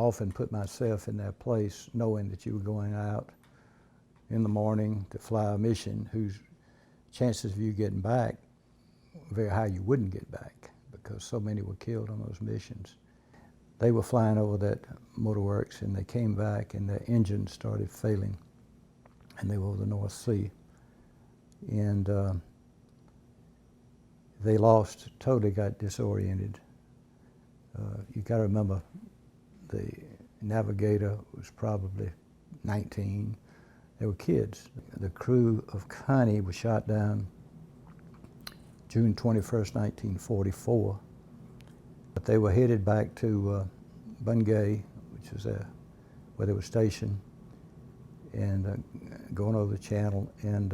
often put myself in that place, knowing that you were going out in the morning to fly a mission whose chances of you getting back were very high you wouldn't get back, because so many were killed on those missions. They were flying over that motorworks, and they came back and their engines started failing, and they were over the North Sea. And they lost, totally got disoriented. You got to remember, the navigator was probably 19. They were kids. The crew of Connie was shot down June 21st, 1944. But they were headed back to Bungay, which was where they were stationed, and going over the channel, and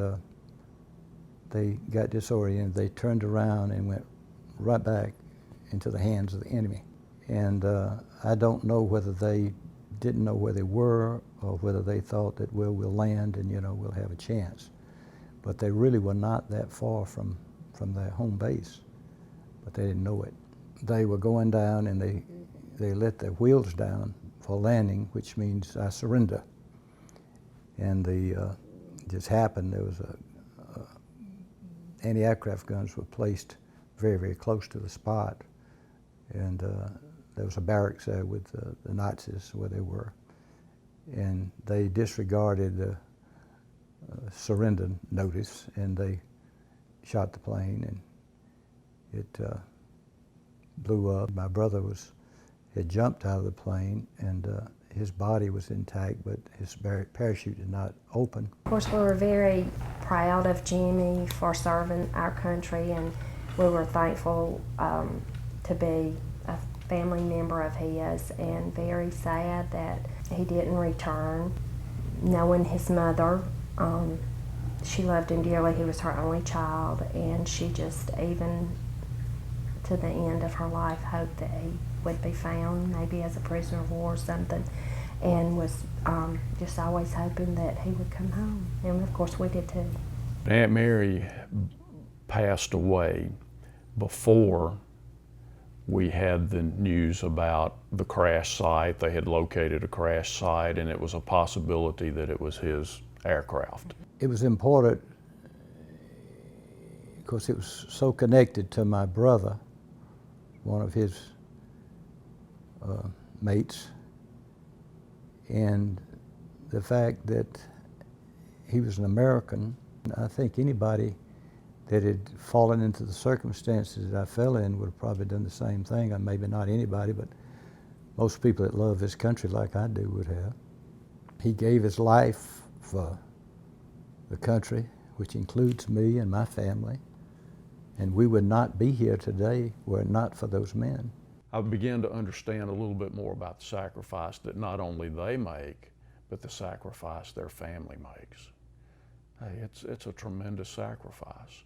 they got disoriented. They turned around and went right back into the hands of the enemy. And I don't know whether they didn't know where they were, or whether they thought that, well, we'll land and, we'll have a chance. But they really were not that far from their home base, but they didn't know it. They were going down, and they let their wheels down for landing, which means I surrender. And just happened, there was anti-aircraft guns were placed very, very close to the spot. And there was a barracks there with the Nazis where they were. And they disregarded the surrender notice, and they shot the plane, and it blew up. My brother had jumped out of the plane, and his body was intact, but his parachute did not open. Of course, we were very proud of Jimmie for serving our country, and we were thankful to be a family member of his, and very sad that he didn't return. Knowing his mother, she loved him dearly. He was her only child, and she just, even to the end of her life, hoped that he would be found, maybe as a prisoner of war or something, and was just always hoping that he would come home. And of course we did too. Aunt Mary passed away before we had the news about the crash site. They had located a crash site, and it was a possibility that it was his aircraft. It was important because it was so connected to my brother, one of his mates, and the fact that he was an American. I think anybody that had fallen into the circumstances that I fell in would have probably done the same thing. Maybe not anybody, but most people that love this country like I do would have. He gave his life for the country, which includes me and my family, and we would not be here today were it not for those men. I began to understand a little bit more about the sacrifice that not only they make, but the sacrifice their family makes. Hey, it's a tremendous sacrifice.